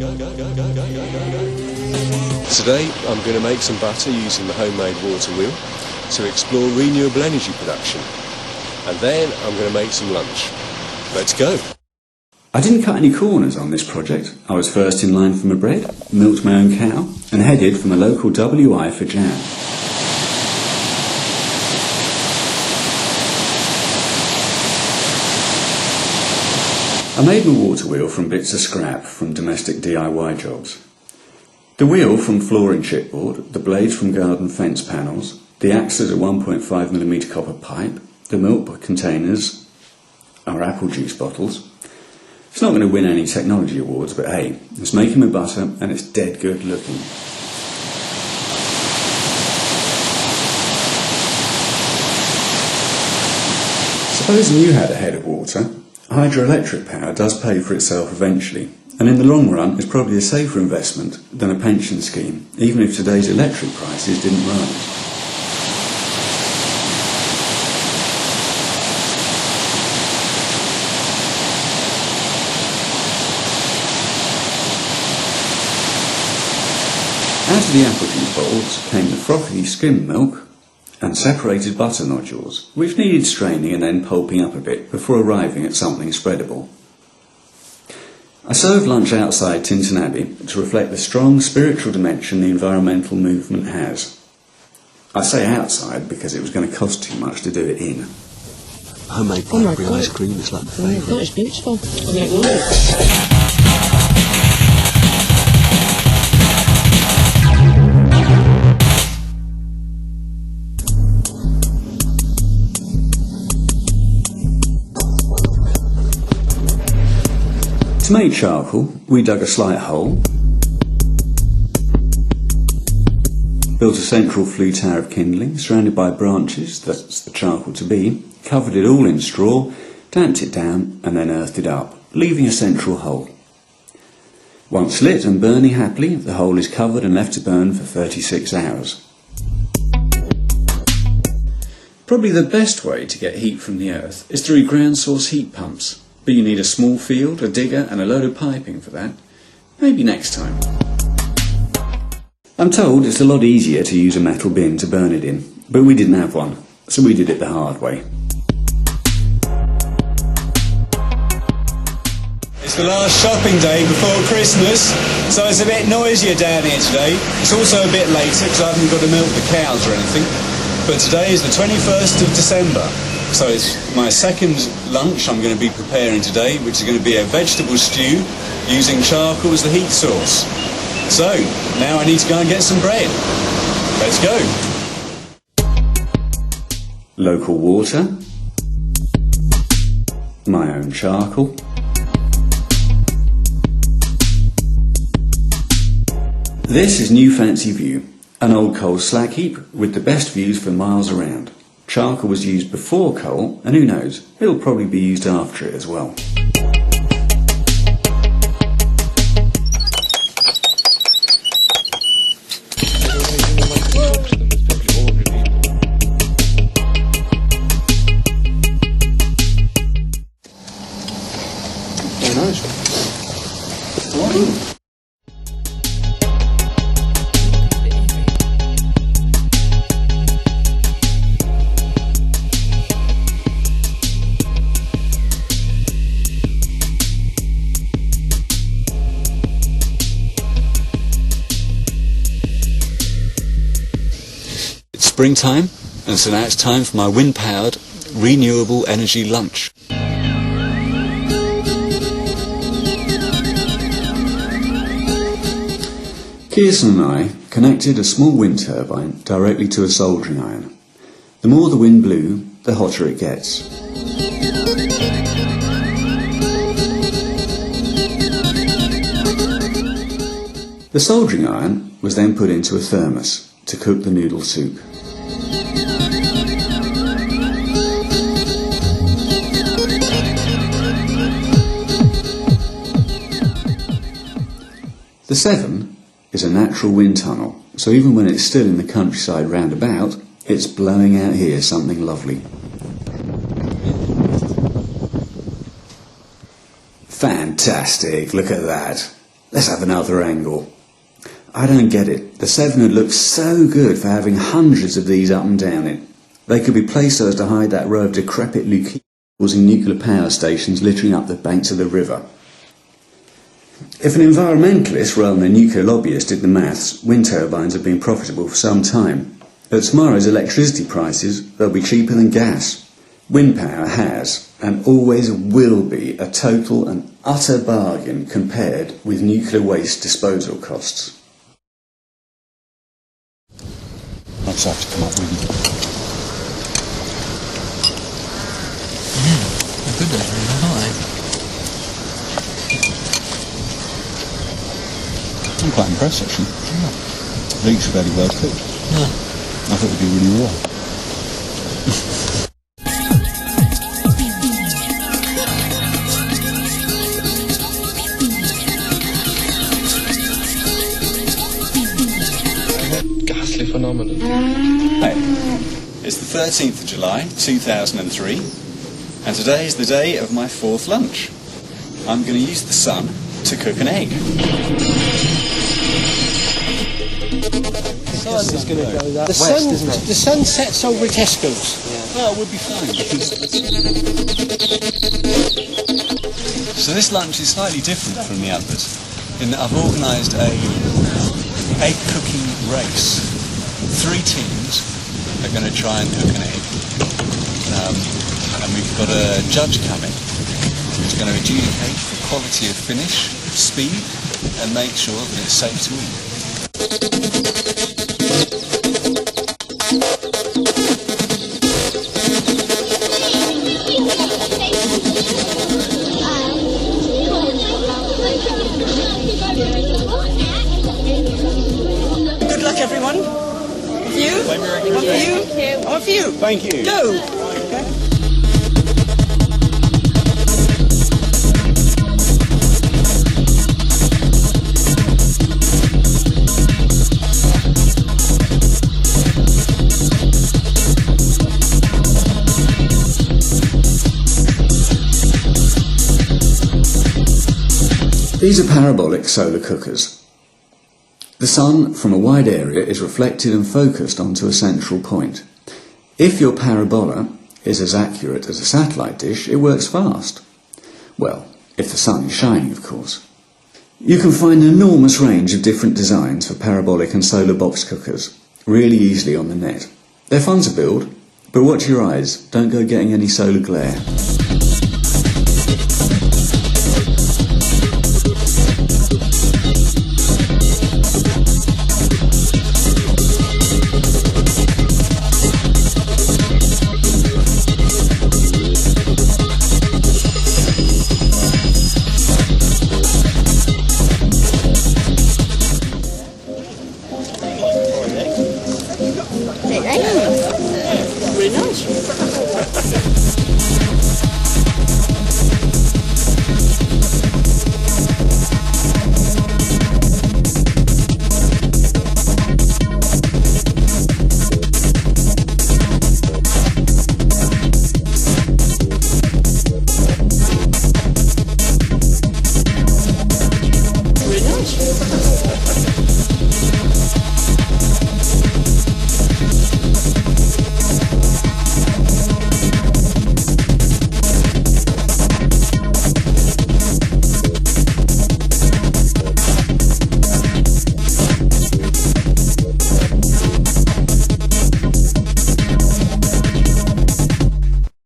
Today I'm going to make some butter using the homemade water wheel to explore renewable energy production. And then I'm going to make some lunch. Let's go! I didn't cut any corners on this project. I was first in line for my bread, milked my own cow, and headed for my local WI for jam. I made my water wheel from bits of scrap from domestic DIY jobs. The wheel from flooring chipboard, the blades from garden fence panels, the axes are 1.5mm copper pipe, the milk containers are apple juice bottles. It's not going to win any technology awards, but hey, it's making my butter and it's dead good looking. Supposing you had a head of water, hydroelectric power does pay for itself eventually, and in the long run is probably a safer investment than a pension scheme, even if today's electric prices didn't rise. Out of the apple juice bottles came the frothy skim milk and separated butter nodules, which needed straining and then pulping up a bit before arriving at something spreadable. I served lunch outside Tintern Abbey to reflect the strong spiritual dimension the environmental movement has. I say outside because it was going to cost too much to do it in. Homemade blackberry ice cream is like my favourite. That is beautiful. To make charcoal, we dug a slight hole, built a central flue tower of kindling surrounded by branches, that's the charcoal to be, covered it all in straw, damped it down and then earthed it up, leaving a central hole. Once lit and burning happily, the hole is covered and left to burn for 36 hours. Probably the best way to get heat from the earth is through ground source heat pumps. But you need a small field, a digger and a load of piping for that. Maybe next time. I'm told it's a lot easier to use a metal bin to burn it in, but we didn't have one, so we did it the hard way. It's the last shopping day before Christmas, so it's a bit noisier down here today. It's also a bit later because I haven't got to milk the cows or anything. But today is the 21st of December. So it's my second lunch I'm going to be preparing today, which is going to be a vegetable stew using charcoal as the heat source. So, now I need to go and get some bread. Let's go. Local water, my own charcoal, this is New Fancy View, an old coal slag heap with the best views for miles around. Charcoal was used before coal, and who knows, it'll probably be used after it as well. Very nice. Springtime, and so now it's time for my wind-powered renewable energy lunch. Kirsten and I connected a small wind turbine directly to a soldering iron. The more the wind blew, the hotter it gets. The soldering iron was then put into a thermos to cook the noodle soup. The Severn is a natural wind tunnel, so even when it's still in the countryside round about, it's blowing out here something lovely. Fantastic, look at that. Let's have another angle. I don't get it. The 700 looks so good for having hundreds of these up and down it. They could be placed so as to hide that row of decrepit leukemia causing nuclear power stations littering up the banks of the river. If an environmentalist rather than a nuclear lobbyist did the maths, wind turbines have been profitable for some time. At tomorrow's electricity prices, they'll be cheaper than gas. Wind power has, and always will be, a total and utter bargain compared with nuclear waste disposal costs. I just have to come up with them. Good, that's really high. I'm quite impressed, actually. Yeah. The leeks are very well cooked. Yeah. I thought it'd be really raw. Ghastly phenomenon. Hey, it's the 13th of July, 2003, and today is the day of my 4th lunch. I'm going to use the sun to cook an egg. The sun sets over at Tesco's. Well, it would be fine because... So this lunch is slightly different from the others in that I've organised a egg cooking race. 3 teams are going to try and cook an egg, and we've got a judge coming who's going to adjudicate the quality of finish, speed, and make sure that it's safe to eat. Good luck, everyone. Off you. Off you. Off you. Thank you. Go. These are parabolic solar cookers. The sun from a wide area is reflected and focused onto a central point. If your parabola is as accurate as a satellite dish, it works fast. Well, if the sun is shining, of course. You can find an enormous range of different designs for parabolic and solar box cookers, really easily on the net. They're fun to build, but watch your eyes, don't go getting any solar glare.